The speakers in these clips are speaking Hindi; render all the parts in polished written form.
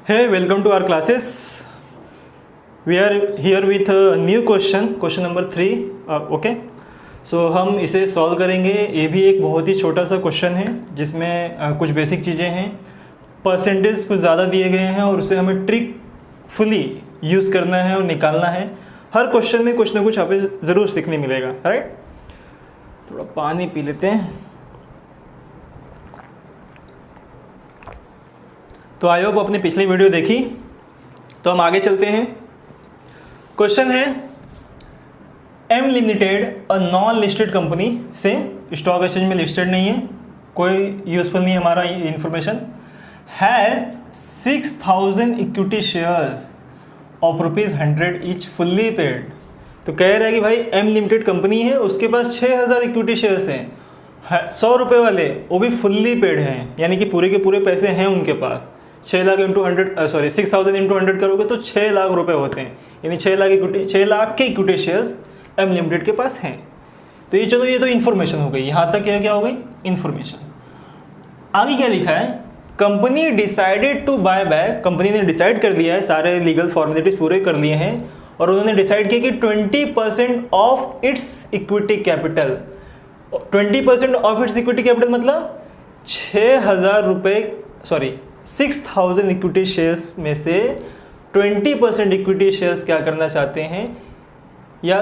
Hey, welcome to our classes. We are here with a new question number 3. Okay. So हम इसे सॉल्व करेंगे. ये भी एक बहुत ही छोटा सा क्वेश्चन है जिसमें कुछ बेसिक चीज़ें हैं. परसेंटेज कुछ ज़्यादा दिए गए हैं और उसे हमें ट्रिकफुली यूज़ करना है और निकालना है. हर क्वेश्चन में कुछ ना कुछ आप ज़रूर सीखने मिलेगा. राइट. थोड़ा पानी पी लेते हैं. तो आई होप अपनी पिछली वीडियो देखी. तो हम आगे चलते हैं. क्वेश्चन है M limited a non listed company से स्टॉक एक्सचेंज में लिस्टेड नहीं है, कोई यूजफुल नहीं है हमारा ये information. Has 6000 equity shares of ₹100 each fully paid. तो कह रहा है कि भाई एम लिमिटेड कंपनी है, उसके पास 6000 इक्विटी शेयर्स हैं, 100 रुपये वाले, वो भी फुल्ली पेड हैं, यानी कि पूरे के पूरे पैसे हैं उनके पास. 6 लाख इंटू 6000 इंटू 100 करोगे तो 6 लाख रुपए होते हैं, यानी 6 लाख के इक्विटी शेयर्स एम लिमिटेड के पास हैं. तो ये चलो, ये तो इन्फॉर्मेशन हो गई. यहाँ तक क्या हो गई? इन्फॉर्मेशन. आगे क्या लिखा है? Company decided to buy back. Company ने डिसाइड कर दिया है, सारे लीगल फॉर्मेलिटीज पूरे कर लिए हैं और उन्होंने डिसाइड किया कि 20% of its equity capital. 20% of its equity capital मतलब 6000 इक्विटी शेयर्स में से 20% इक्विटी शेयर्स क्या करना चाहते हैं, या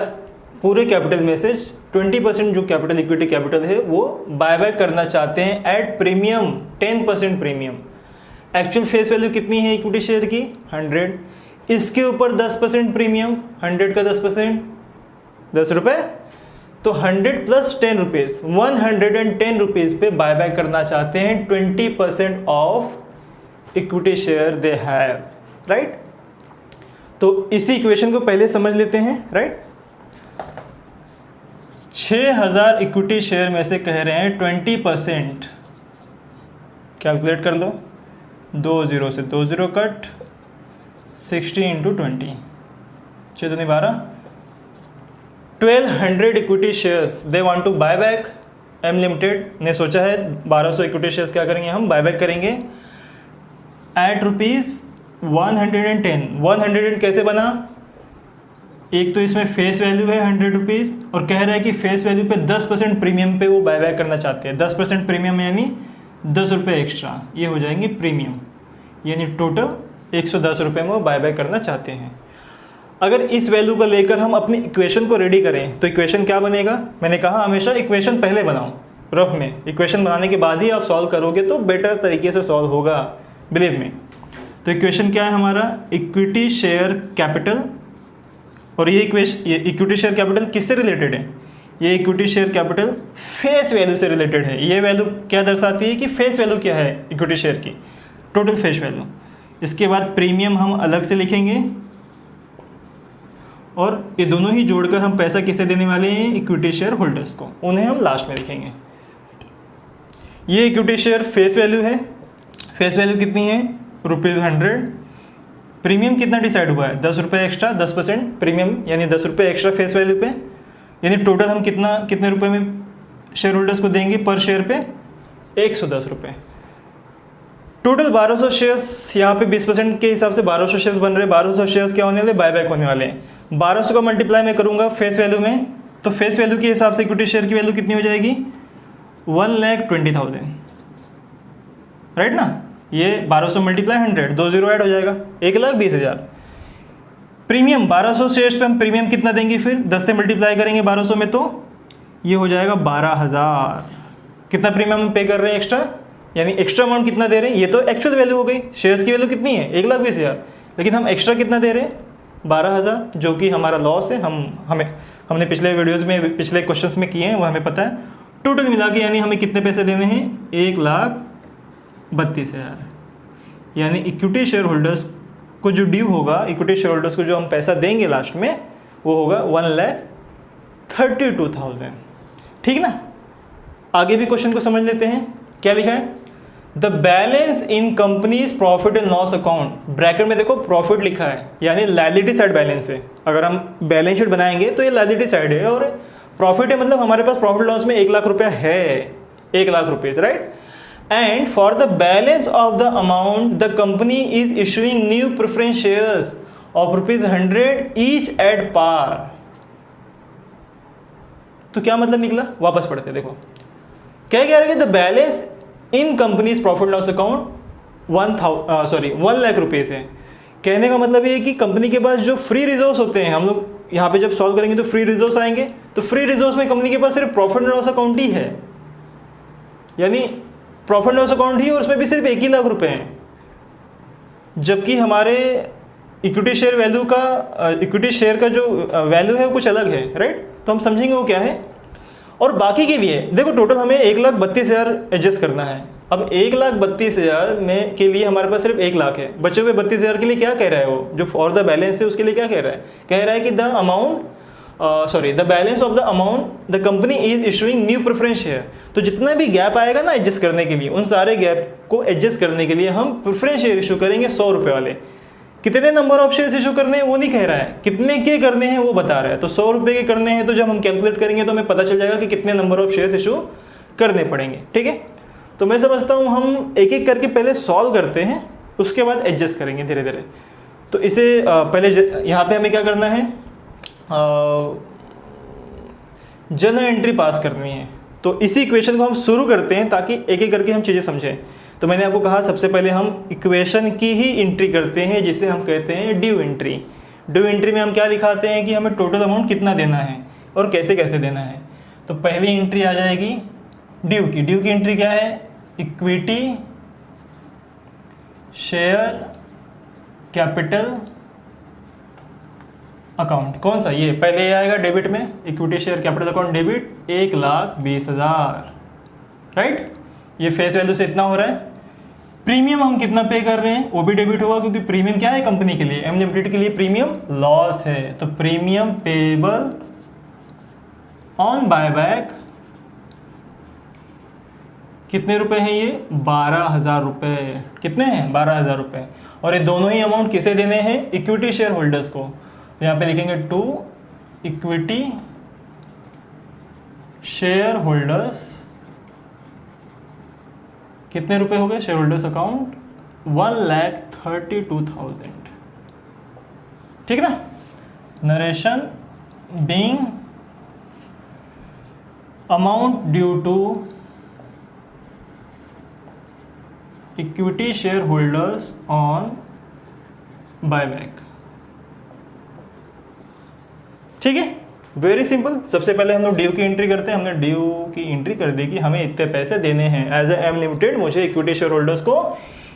पूरे कैपिटल में से 20% जो कैपिटल इक्विटी कैपिटल है वो बाय बैक करना चाहते हैं at premium, 10% premium. Actual face value कितनी है इक्विटी शेयर की? 100. इसके ऊपर 10% प्रीमियम, 100 का 10% 10 रुपये. तो 100 प्लस 10 रुपीज़, 110 रुपीज़ पे बाय बैक करना चाहते हैं 20% of equity share they have. Right. तो इसी इक्वेशन को पहले समझ लेते हैं. राइट. 6000 इक्विटी शेयर में से कह रहे हैं 20%. कैलकुलेट कर लो. 20 से 20 cut, 60 into 20, 12. 1200 equity shares they want to buy back. M limited ने सोचा है 1200 इक्विटी शेयर्स क्या करेंगे, हम बाय बैक करेंगे एट ₹110. 110 कैसे बना? एक तो इसमें फेस वैल्यू है 100 रुपीज़ और कह रहा है कि फेस वैल्यू पे 10% प्रीमियम पे वो बाय बैक करना चाहते हैं. 10% प्रीमियम यानी 10 रुपये एक्स्ट्रा, ये हो जाएंगे प्रीमियम, यानी टोटल 110 रुपये में वो बाय बैक करना चाहते हैं. अगर इस वैल्यू को लेकर हम अपनी इक्वेशन को रेडी करें तो इक्वेशन क्या बनेगा? मैंने कहा हमेशा इक्वेशन पहले बनाओ रफ में. इक्वेशन बनाने के बाद ही आप सॉल्व करोगे तो बेटर तरीके से सॉल्व होगा, बिलीव में. तो इक्वेशन क्या है हमारा? Equity share capital. और ये इक्विटी शेयर कैपिटल किससे रिलेटेड है? ये equity share capital face value से रिलेटेड है. ये वैल्यू क्या दर्शाती है कि फेस वैल्यू क्या है इक्विटी शेयर की? Total face value. इसके बाद प्रीमियम हम अलग से लिखेंगे और ये दोनों ही जोड़कर हम पैसा किसे देने वाले हैं? इक्विटी शेयर होल्डर्स को. उन्हें हम लास्ट में लिखेंगे. ये इक्विटी शेयर फेस वैल्यू है. फेस वैल्यू कितनी है? ₹100. प्रीमियम कितना डिसाइड हुआ है? 10 रुपये एक्स्ट्रा, 10% प्रीमियम यानी 10 रुपये एक्स्ट्रा फेस वैल्यू पे, यानी टोटल हम कितने रुपए में शेयर होल्डर्स को देंगे पर शेयर पे? 110 रुपये. Total 1200 shares. यहाँ पे 20% के हिसाब से 1200 शेयर्स बन रहे हैं. 1200 शेयर्स क्या होने वाले? बाय बैक होने वाले हैं. 1200 का मल्टीप्लाई मैं करूँगा फेस वैल्यू में, तो फेस वैल्यू के हिसाब से इक्विटी शेयर की वैल्यू कितनी हो जाएगी? 1,20,000. राइट ना. ये 1200 मल्टीप्लाई 100, 2 0 ऐड हो जाएगा, 1,20,000. प्रीमियम 1200 शेयर्स पे हम प्रीमियम कितना देंगे? फिर 10 से मल्टीप्लाई करेंगे 1200 में तो ये हो जाएगा 12,000. कितना प्रीमियम हम पे कर रहे हैं एक्स्ट्रा, यानी एक्स्ट्रा अमाउंट कितना दे रहे हैं? ये तो एक्चुअल वैल्यू हो गई. शेयर्स की वैल्यू कितनी है? 1,20,000, लेकिन हम एक्स्ट्रा कितना दे रहे हैं? 12,000, जो कि हमारा लॉस है. हमने पिछले वीडियोज़ में, पिछले क्वेश्चंस में किए हैं, वो हमें पता है. टोटल मिला के यानी हमें कितने पैसे देने हैं? 1,32,000. यानी इक्विटी शेयर होल्डर्स को जो ड्यू होगा, इक्विटी शेयर होल्डर्स को जो हम पैसा देंगे लास्ट में, वो होगा 1,32,000. ठीक ना. आगे भी क्वेश्चन को समझ लेते हैं. क्या लिखा है? The balance in companies profit and loss account. Bracket में देखो प्रॉफिट लिखा है, यानी लायबिलिटी साइड बैलेंस है. अगर हम बैलेंस शीट बनाएंगे तो ये लायबिलिटी साइड है, और प्रॉफिट है मतलब हमारे पास प्रॉफिट लॉस में 1 लाख रुपया है, 1 lakh rupees. Right. And for the balance of the amount the company is issuing new preference shares of ₹100 each at par. तो क्या मतलब निकला, वापस पढ़ते देखो क्या कह रहे हैं कि the balance in companies profit loss account 1 lakh रुपए से। कहने का मतलब ये है कि कंपनी के पास जो फ्री रिजर्व्स होते हैं, हम लोग यहाँ पे जब सॉल्व करेंगे तो फ्री रिजर्व्स आएंगे, तो फ्री रिजर्व्स में कंपनी के पास सिर्फ प्रॉफिट एंड लॉस अकाउंट ही है, यानी प्रॉफिट एंड लॉस अकाउंट ही, और उसमें भी सिर्फ 1 ही लाख रुपए हैं। जबकि हमारे इक्विटी शेयर वैल्यू का इक्विटी शेयर का जो वैल्यू है वो कुछ अलग है, राइट। तो हम समझेंगे वो क्या है। और बाकी के लिए देखो टोटल हमें 1,32,000 एडजस्ट करना है। अब 1,32,000 में के लिए हमारे पास सिर्फ 1 लाख है, बचे हुए 32,000 के लिए क्या कह रहा है वो, जो फॉर द बैलेंस है उसके लिए क्या कह रहा है, कह रहा है कि the balance of the amount the company is issuing new preference share. तो जितना भी गैप आएगा ना एडजस्ट करने के लिए, उन सारे गैप को एडजस्ट करने के लिए हम प्रेफरेंस शेयर इशू करेंगे 100 रुपये वाले। कितने नंबर ऑफ शेयर्स इशू करने हैं वो नहीं कह रहा है, कितने के करने हैं वो बता रहा है। तो 100 रुपये के करने हैं, तो जब हम कैलकुलेट करेंगे तो हमें पता चल जाएगा कि कितने नंबर ऑफ शेयर्स इशू करने पड़ेंगे, ठीक है। तो मैं समझता हूँ हम एक एक करके पहले सॉल्व करते हैं, उसके बाद एडजस्ट करेंगे धीरे धीरे। तो इसे पहले यहाँ पे हमें क्या करना है, जर्नल एंट्री पास करनी है। तो इसी इक्वेशन को हम शुरू करते हैं ताकि एक एक करके हम चीज़ें समझें। तो मैंने आपको कहा सबसे पहले हम इक्वेशन की ही एंट्री करते हैं, जिसे हम कहते हैं ड्यू एंट्री। ड्यू एंट्री में हम क्या दिखाते हैं कि हमें टोटल अमाउंट कितना देना है और कैसे कैसे देना है। तो पहली एंट्री आ जाएगी ड्यू की। ड्यू की एंट्री क्या है, इक्विटी शेयर कैपिटल अकाउंट। कौन सा, ये पहले आएगा डेबिट में, equity share capital account debit 1,20,000, right. ये फेस वैल्यू से इतना हो रहा है। प्रीमियम हम कितना पे कर रहे हैं वो भी डेबिट होगा, क्योंकि प्रीमियम क्या है कंपनी के लिए, एम लिमिटेड के लिए प्रीमियम लॉस है। तो प्रीमियम पेएबल ऑन बायबैक कितने रुपए हैं ये, 12,000 रुपये। कितने हैं, 12,000 रुपये। और ये दोनों ही अमाउंट किसे देने हैं, इक्विटी शेयर होल्डर्स को। तो यहाँ पे लिखेंगे टू इक्विटी शेयर होल्डर्स। कितने रुपए हो गए, शेयर होल्डर्स अकाउंट 1,32,000, ठीक है ना। Narration being amount due to equity share holders on buyback, ठीक है। Very simple. सबसे पहले हम लोग ड्यू की एंट्री करते हैं। हमने ड्यू की एंट्री कर दी कि हमें इतने पैसे देने हैं एज ए एम लिमिटेड, मुझे इक्विटी शेयर होल्डर्स को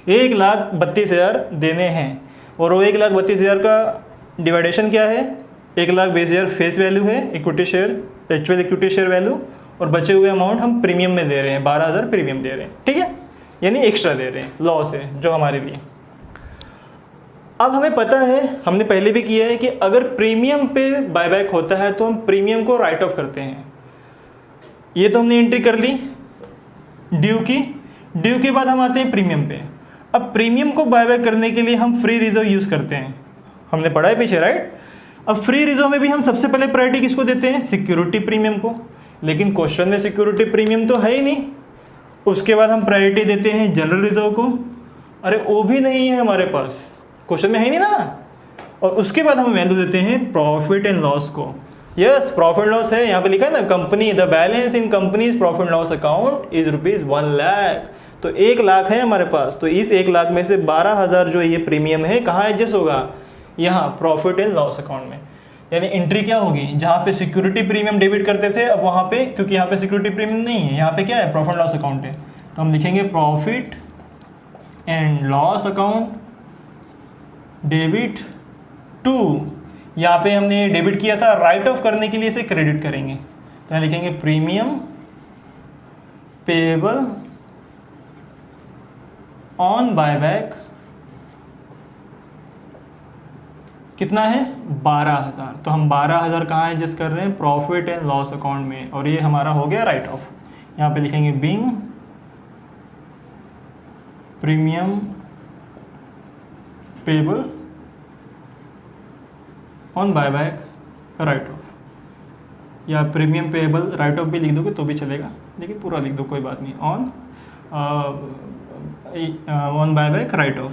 1,32,000 देने हैं। और वो 1,32,000 का डिवाइडेशन क्या है, 1,20,000 फेस वैल्यू है equity share, actual equity share value, और बचे हुए अमाउंट हम प्रीमियम में दे रहे हैं, 12,000 प्रीमियम दे रहे हैं, ठीक है, यानी एक्स्ट्रा दे रहे हैं, लॉस है जो हमारे लिए। अब हमें पता है, हमने पहले भी किया है कि अगर प्रीमियम पे बायबैक होता है तो हम प्रीमियम को राइट ऑफ करते हैं। ये तो हमने एंट्री कर ली ड्यू की। ड्यू के बाद हम आते हैं प्रीमियम पे। अब प्रीमियम को बायबैक करने के लिए हम फ्री रिजर्व यूज़ करते हैं, हमने पढ़ा है पीछे, राइट। अब फ्री रिजर्व में भी हम सबसे पहले प्रायोरिटी किसको देते हैं, सिक्योरिटी प्रीमियम को। लेकिन क्वेश्चन में सिक्योरिटी प्रीमियम तो है ही नहीं। उसके बाद हम प्रायोरिटी देते हैं जनरल रिजर्व को। अरे वो भी नहीं है हमारे पास, क्वेश्चन में है नहीं ना। और उसके बाद हम वैल्यू देते हैं प्रॉफिट एंड लॉस को। यस, प्रॉफिट लॉस है, यहाँ पे लिखा है ना, company the balance in companies profit loss account is ₹1 lakh. तो 1 लाख है हमारे पास। तो इस 1 लाख में से 12,000 जो ये प्रीमियम है कहाँ एडजस्ट होगा, यहाँ प्रॉफिट एंड लॉस अकाउंट में। यानी एंट्री क्या होगी, जहाँ पे सिक्योरिटी प्रीमियम डेबिट करते थे, अब वहाँ पे, क्योंकि यहाँ पे सिक्योरिटी प्रीमियम नहीं है, यहाँ पे क्या है, प्रॉफिट लॉस अकाउंट है, तो हम लिखेंगे profit and loss account debit to. यहाँ पे हमने डेबिट किया था, राइट ऑफ करने के लिए इसे क्रेडिट करेंगे, तो यहाँ लिखेंगे प्रीमियम पेएबल ऑन बायबैक। कितना है, 12,000। तो हम 12,000 कहाँ एडजस्ट कर रहे हैं, प्रॉफिट एंड लॉस अकाउंट में, और ये हमारा हो गया राइट ऑफ। यहाँ पे लिखेंगे being premium payable on buyback write of, या प्रीमियम पेएबल राइट ऑफ भी लिख दोगे तो भी चलेगा, लेकिन पूरा लिख दो कोई बात नहीं, on on buyback write of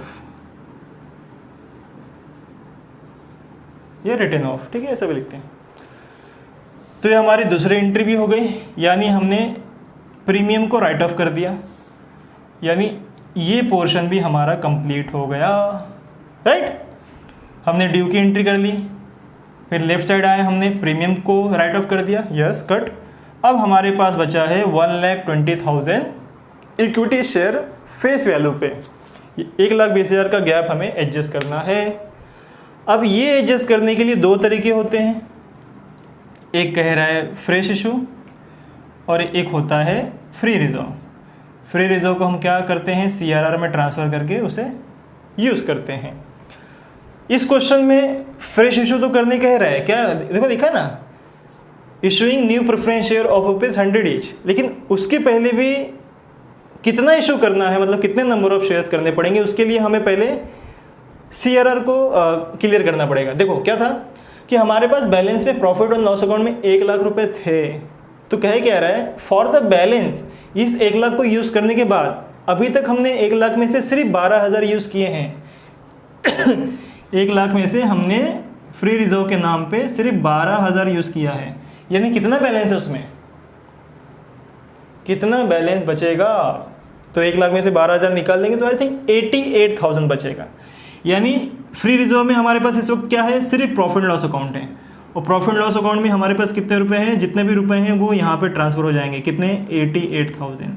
या रिटर्न ऑफ, ठीक है, ऐसा भी लिखते हैं। तो ये हमारी दूसरी एंट्री भी हो गई, यानी हमने प्रीमियम को राइट ऑफ कर दिया, यानी ये पोर्शन भी हमारा कंप्लीट हो गया, राइट। हमने ड्यू की एंट्री कर ली, फिर लेफ्ट साइड आए, हमने प्रीमियम को राइट ऑफ कर दिया, यस कट। अब हमारे पास बचा है 1,20,000 इक्विटी शेयर फेस वैल्यू पे, 1,20,000 का गैप हमें एडजस्ट करना है। अब ये एडजस्ट करने के लिए दो तरीके होते हैं, एक कह रहा है फ्रेश इशू और एक होता है फ्री रिजर्व। फ्री रिजर्व को हम क्या करते हैं, CRR में ट्रांसफ़र करके उसे यूज़ करते हैं। इस क्वेश्चन में फ्रेश इशू तो करने कह रहा है, क्या देखो लिखा ना, issuing new preference share of ₹100 each, लेकिन उसके पहले भी कितना इशू करना है, मतलब कितने नंबर ऑफ शेयर्स करने पड़ेंगे, उसके लिए हमें पहले CRR को क्लियर करना पड़ेगा। देखो क्या था कि हमारे पास बैलेंस में प्रॉफिट और लॉस अकाउंट में 1,00,000 रुपये थे, तो कह रहा है फॉर द बैलेंस, इस 1,00,000 को यूज़ करने के बाद अभी तक हमने 1,00,000 में से सिर्फ 12,000 यूज़ किए हैं 1,00,000 में से हमने फ्री रिजर्व के नाम पे सिर्फ 12,000 यूज़ किया है, यानी कितना बैलेंस है उसमें, कितना बैलेंस बचेगा, तो 1,00,000 में से 12,000 निकाल देंगे तो आई थिंक 88,000 बचेगा। यानी फ्री रिजर्व में हमारे पास इस वक्त क्या है, सिर्फ प्रॉफिट लॉस अकाउंट है, और प्रॉफिट लॉस अकाउंट में हमारे पास कितने रुपए हैं, जितने भी रुपए हैं वो यहाँ पे ट्रांसफ़र हो जाएंगे, कितने, 88,000।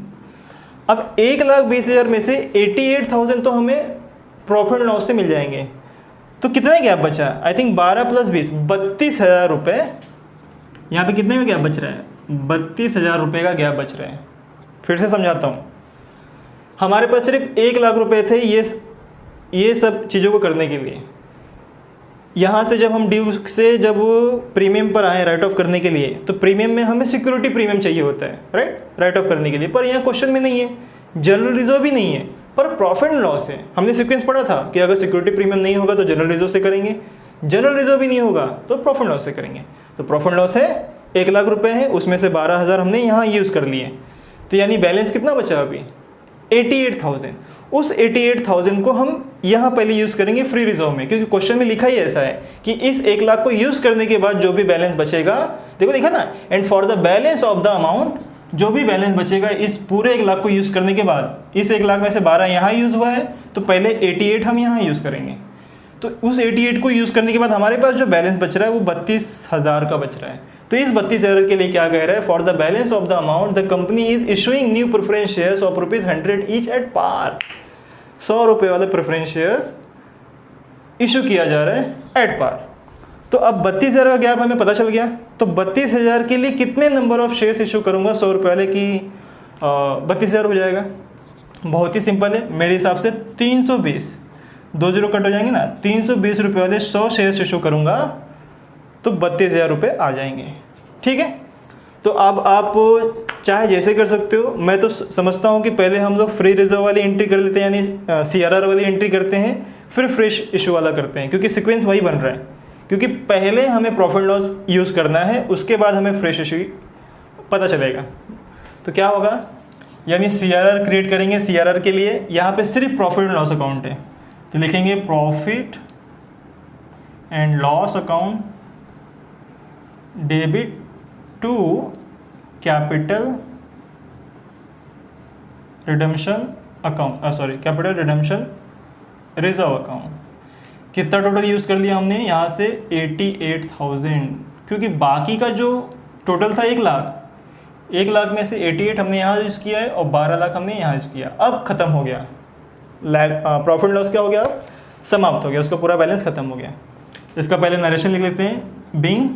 अब 1,20,000 में से 88,000 तो हमें प्रॉफिट लॉस से मिल जाएंगे, तो कितना गैप बचा, आई थिंक 12 + 20 32,000 रुपये। यहाँ पे कितने का गैप बच रहा है, 32,000 रुपये का गैप बच रहा है। फिर से समझाता हूँ, हमारे पास सिर्फ 1,00,000 रुपये थे ये सब चीज़ों को करने के लिए। यहाँ से जब हम ड्यू से जब प्रीमियम पर आए राइट ऑफ करने के लिए, तो प्रीमियम में हमें सिक्योरिटी प्रीमियम चाहिए होता है, राइट ऑफ करने के लिए, पर यहाँ क्वेश्चन में नहीं है, जनरल रिजर्व भी नहीं है, पर प्रॉफिट एंड लॉस है। हमने सीक्वेंस पढ़ा था कि अगर सिक्योरिटी प्रीमियम नहीं होगा तो जनरल रिजर्व से करेंगे, जनरल रिजर्व भी नहीं होगा तो प्रॉफिट लॉस से करेंगे। तो प्रॉफिट लॉस है 1,00,000 रुपये है, उसमें से 12,000 हमने यहाँ यूज़ कर लिए, तो यानी बैलेंस कितना बचा अभी, 88,000। उस 88,000 को हम यहाँ पहले यूज़ करेंगे फ्री रिजर्व में, क्योंकि क्वेश्चन में लिखा ही ऐसा है कि इस 1,00,000 को यूज़ करने के बाद जो भी बैलेंस बचेगा, देखो लिखा ना, and for the balance of the amount, जो भी बैलेंस बचेगा इस पूरे 1,00,000 को यूज़ करने के बाद, इस 1,00,000 में से 12 यहाँ यूज़ हुआ है तो पहले 88 हम यहाँ यूज़ करेंगे। तो उस 88 को यूज़ करने के बाद हमारे पास जो बैलेंस बच रहा है वो 32,000 का बच रहा है। तो इस 32,000 के लिए क्या कह रहा है, for the balance of the amount the company is issuing new preference shares of ₹100 each at par. 100 रुपये वाले प्रेफरेंस शेयर्स इशू किया जा रहा है एट पार। तो अब 32,000 का गैप हमें पता चल गया, तो 32,000 के लिए कितने नंबर ऑफ शेयर्स इशू करूँगा, 100 रुपये वाले की 32,000 हो जाएगा। बहुत ही सिंपल है, मेरे हिसाब से 320, 2 0 कट हो जाएंगे ना, 320 रुपये वाले 100 शेयर्स इशू करूँगा तो 32,000 रुपये आ जाएंगे, ठीक है। तो अब आप चाहे जैसे कर सकते हो, मैं तो समझता हूँ कि पहले हम लोग फ्री रिजर्व वाली एंट्री कर लेते हैं, यानी CRR वाली एंट्री करते हैं, फिर फ्रेश इशू वाला करते हैं, क्योंकि सीक्वेंस वही बन रहा है, क्योंकि पहले हमें प्रॉफिट लॉस यूज़ करना है, उसके बाद हमें फ्रेश इशू पता चलेगा। तो क्या होगा, यानी CRR क्रिएट करेंगे, CRR के लिए यहाँ पे सिर्फ प्रॉफिट एंड लॉस अकाउंट है, तो लिखेंगे profit and loss account debit to capital redemption account, capital redemption reserve account. कितना टोटल यूज़ कर लिया हमने यहाँ से, 88,000, क्योंकि बाकी का जो टोटल था 1,00,000, 1,00,000 में से 88 हमने यहाँ यूज़ किया है और 12,00,000 हमने यहाँ यूज़ किया। अब ख़त्म हो गया, प्रॉफिट लॉस क्या हो गया, समाप्त हो गया, उसका पूरा बैलेंस ख़त्म हो गया। इसका पहले नरेशन लिख लेते हैं, being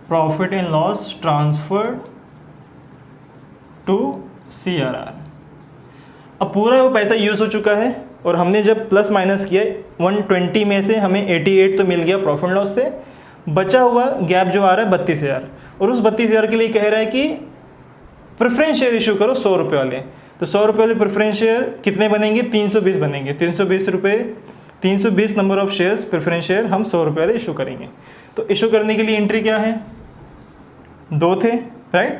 profit and loss transferred to CRR। अब पूरा वो पैसा यूज़ हो चुका है और हमने जब प्लस माइनस किया 120 में से हमें 88 तो मिल गया प्रॉफिट लॉस से, बचा हुआ गैप जो आ रहा है 32,000, और उस 32,000 के लिए कह रहा है कि प्रेफरेंस शेयर इशू करो 100 रुपये वाले। तो 100 रुपये वाले प्रेफरेंस शेयर कितने बनेंगे, 320 बनेंगे, 320 रुपये, 320 number of shares preference share हम 100 रुपये वाले इशू करेंगे। तो इशू करने के लिए एंट्री क्या है, 2 थे, राइट।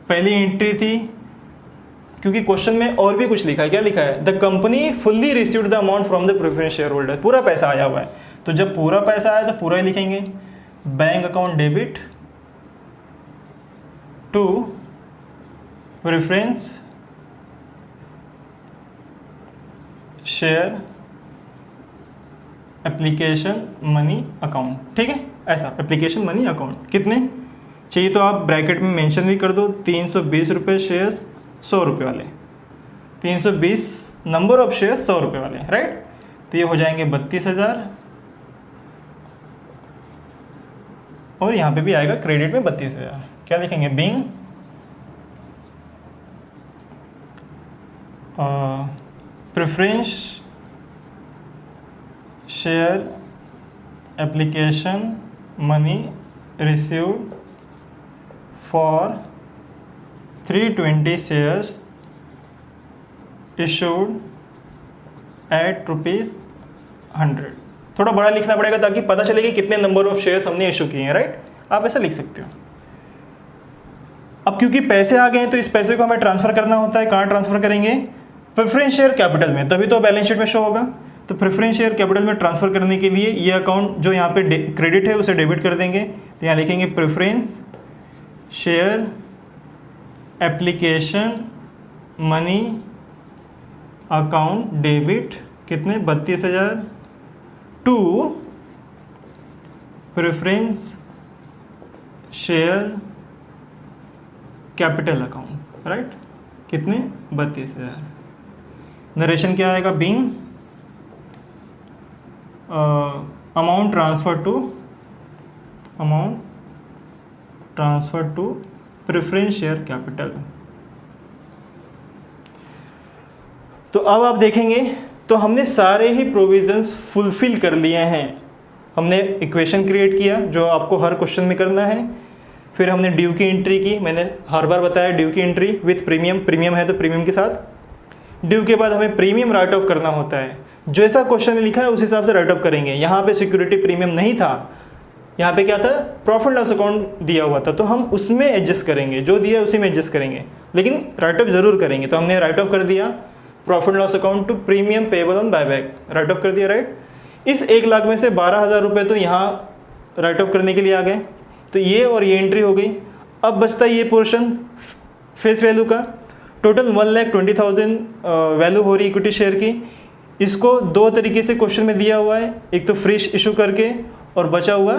पहली एंट्री थी क्योंकि क्वेश्चन में और भी कुछ लिखा है। क्या लिखा है? The company fully received the amount from the preference share holder. पूरा पैसा आया हुआ है, तो जब पूरा पैसा आया तो पूरा ही लिखेंगे। Bank account debit to preference share application money account. ठीक है, ऐसा एप्लीकेशन मनी अकाउंट। कितने चाहिए तो आप ब्रैकेट में मेंशन भी कर दो। 320 रुपये शेयर्स 100 रुपये वाले, 320 नंबर ऑफ शेयर्स 100 रुपये वाले, राइट। तो ये हो जाएंगे 32,000 और यहाँ पे भी आएगा क्रेडिट में 32,000। क्या लिखेंगे? Being preference share application money received for 320 shares issued at ₹100। थोड़ा बड़ा लिखना पड़ेगा ताकि पता चले कि कितने नंबर ऑफ शेयर्स हमने इशू किए हैं, राइट। आप ऐसा लिख सकते हो। अब क्योंकि पैसे आ गए हैं तो इस पैसे को हमें ट्रांसफर करना होता है। कहाँ ट्रांसफर करेंगे? प्रेफरेंस शेयर कैपिटल में, तभी तो बैलेंस शीट में शो होगा। तो प्रेफरेंस शेयर कैपिटल में ट्रांसफर करने के लिए ये अकाउंट जो यहाँ पे क्रेडिट है उसे डेबिट कर देंगे। तो यहाँ लिखेंगे preference share application money account debit कितने? 32,000 to preference share capital account, right. कितने? 32,000। नरेशन क्या आएगा? Being amount transfer to preference share capital. तो अब आप देखेंगे तो हमने सारे ही प्रोविजंस फुलफिल कर लिए हैं। हमने इक्वेशन क्रिएट किया जो आपको हर क्वेश्चन में करना है। फिर हमने ड्यू की एंट्री की, मैंने हर बार बताया ड्यू की एंट्री विथ प्रीमियम, प्रीमियम है तो प्रीमियम के साथ। ड्यू के बाद हमें प्रीमियम राइट ऑफ करना होता है। जैसा क्वेश्चन में लिखा है उस हिसाब से राइट ऑफ करेंगे। यहाँ पे सिक्योरिटी प्रीमियम नहीं था, यहाँ पे क्या था? प्रॉफिट लॉस अकाउंट दिया हुआ था, तो हम उसमें एडजस्ट करेंगे, जो दिया है उसी में एडजस्ट करेंगे, लेकिन राइट ऑफ जरूर करेंगे। तो हमने राइट ऑफ कर दिया profit loss account to premium payable on buyback, write off कर दिया, राइट। इस 1 लाख में से 12,000 रुपये तो यहाँ राइट ऑफ करने के लिए आ गए, तो ये और ये एंट्री हो गई। अब बचता है ये पोर्शन फेस वैल्यू का। टोटल 1,20,000 वैल्यू हो रही इक्विटी शेयर की। इसको 2 तरीके से क्वेश्चन में दिया हुआ है, एक तो फ्री इशू करके और बचा हुआ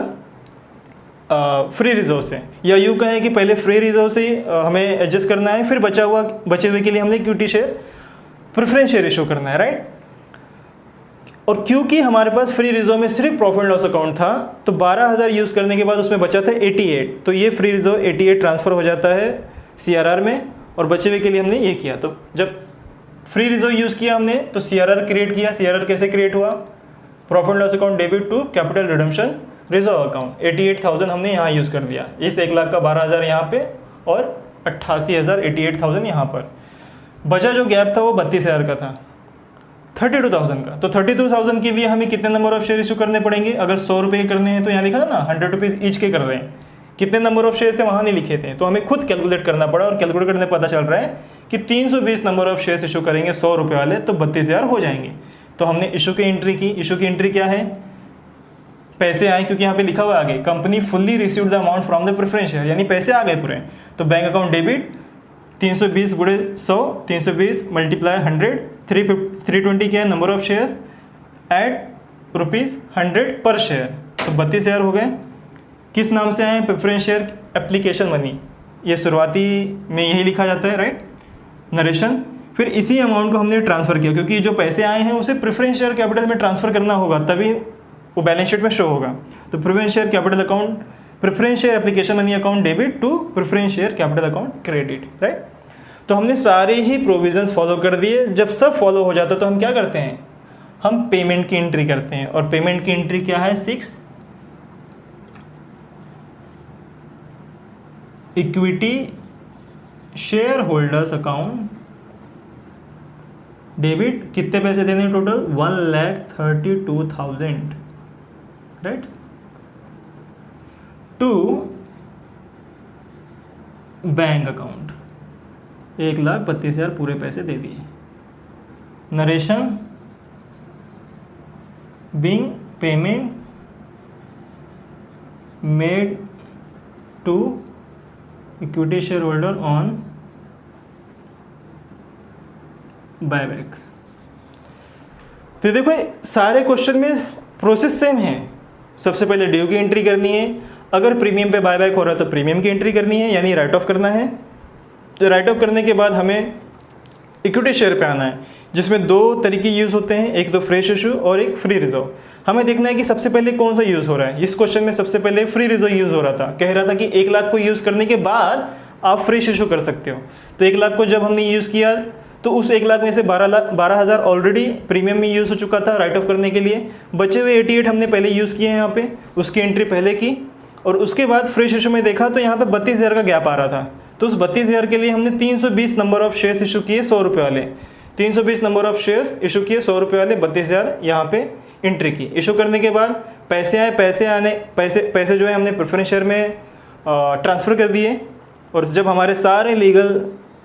फ्री रिजर्व से, या यूँ कहें कि पहले फ्री रिजर्व से हमें एडजस्ट करना है, फिर बचे हुए के लिए हमने equity share preference share issue करना है, राइट। और क्योंकि हमारे पास फ्री रिजर्व में सिर्फ प्रॉफिट लॉस अकाउंट था तो 12,000 यूज़ करने के बाद उसमें बचा था 88, तो ये फ्री रिजर्व 88 ट्रांसफ़र हो जाता है CRR में, और बचे हुए के लिए हमने ये किया। तो जब फ्री रिजर्व यूज़ किया हमने तो CRR क्रिएट किया। CRR कैसे क्रिएट हुआ? Profit loss account debit to capital redemption reserve account. 88,000 हमने यहाँ यूज़ कर दिया। इस 1 लाख का 12,000 यहाँ पे और 88,000 88,000 यहाँ पर। बचा जो गैप था वो 32,000 का था, 32,000 का। तो 32,000 के लिए हमें कितने नंबर ऑफ शेयर इशू करने पड़ेंगे? अगर 100 रुपये के करने हैं तो यहाँ लिखा था ना 100 रुपीज़ ईच के कर रहे हैं। कितने नंबर ऑफ शेयर थे वहाँ नहीं लिखे थे, तो हमें खुद कैलकुलेट करना पड़ा, और कैलकुलेट करने पता चल रहा है कि 320 नंबर ऑफ शेयर्स इशू करेंगे 100 रुपये वाले तो 32,000 हो जाएंगे। तो हमने इशू की एंट्री की। इशू की एंट्री क्या है? पैसे आए, क्योंकि यहाँ पे लिखा हुआ आगे company fully received the amount from the preference share, यानी पैसे आ गए पूरे। तो बैंक अकाउंट डेबिट 320 गुणे 100, 320 मल्टीप्लाई 100, 320 क्या है? नंबर ऑफ शेयर्स एट ₹100 पर शेयर, तो 32,000 हो गए। किस नाम से आए? Preference share application money. ये शुरुआती में यही लिखा जाता है, राइट, नरेशन। फिर इसी अमाउंट को हमने ट्रांसफ़र किया, क्योंकि जो पैसे आए हैं उसे प्रेफरेंस शेयर कैपिटल में ट्रांसफ़र करना होगा, तभी वो बैलेंस शीट में शो होगा। तो preference share capital account, preference share application money account debit to preference share capital account credit, right. तो हमने सारे ही प्रोविजंस फॉलो कर दिए। जब सब फॉलो हो जाता है तो हम क्या करते हैं? हम पेमेंट की एंट्री करते हैं। और पेमेंट की एंट्री क्या है? 6 equity share holders account debit. कितने पैसे देने हैं total? 1,32,000, right, to bank account. 1,32,000 पूरे पैसे दे दिए। Narration being payment made to equity share holder on buyback. तो देखो सारे क्वेश्चन में प्रोसेस सेम है। सबसे पहले ड्यू की एंट्री करनी है, अगर प्रीमियम पे बायबैक हो रहा है तो प्रीमियम की एंट्री करनी है, यानी राइट ऑफ करना है। तो राइट ऑफ करने के बाद हमें इक्विटी शेयर पे आना है, जिसमें दो तरीके यूज़ होते हैं, एक तो फ्रेश इशू और एक फ्री रिजर्व। हमें देखना है कि सबसे पहले कौन सा यूज़ हो रहा है। इस क्वेश्चन में सबसे पहले फ्री रिजर्व यूज़ हो रहा था, कह रहा था कि 1 लाख को यूज़ करने के बाद आप फ्रेश इशू कर सकते हो। तो 1 लाख को जब हमने यूज़ किया तो उस 1 लाख में से 12,000 ऑलरेडी प्रीमियम में यूज़ हो चुका था राइट ऑफ करने के लिए। बचे हुए 88 हमने पहले यूज़ किए हैं यहाँ पे, उसकी एंट्री पहले की। और उसके बाद फ्रेश इशू में देखा तो यहाँ पे 32,000 का गैप आ रहा था, तो उस 32,000 के लिए हमने 320 नंबर ऑफ शेयर्स इशू किए 100 रुपये वाले। 320 नंबर ऑफ शेयर्स इशू किए 100 रुपये वाले, 32,000 यहाँ पे एंट्री की। इशू करने के बाद पैसे आए, पैसे जो है हमने प्रेफरेंस शेयर में ट्रांसफ़र कर दिए। और जब हमारे सारे लीगल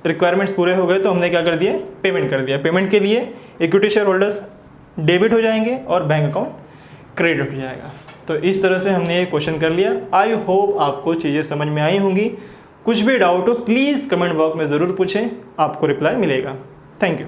रिक्वायरमेंट्स पूरे हो गए तो हमने क्या कर दिया, पेमेंट कर दिया। पेमेंट के लिए इक्विटी शेयर होल्डर्स डेबिट हो जाएंगे और बैंक अकाउंट क्रेडिट हो जाएगा। तो इस तरह से हमने ये क्वेश्चन कर लिया। आई होप आपको चीज़ें समझ में आई होंगी। कुछ भी डाउट हो प्लीज़ कमेंट बॉक्स में ज़रूर पूछें, आपको रिप्लाई मिलेगा। Thank you.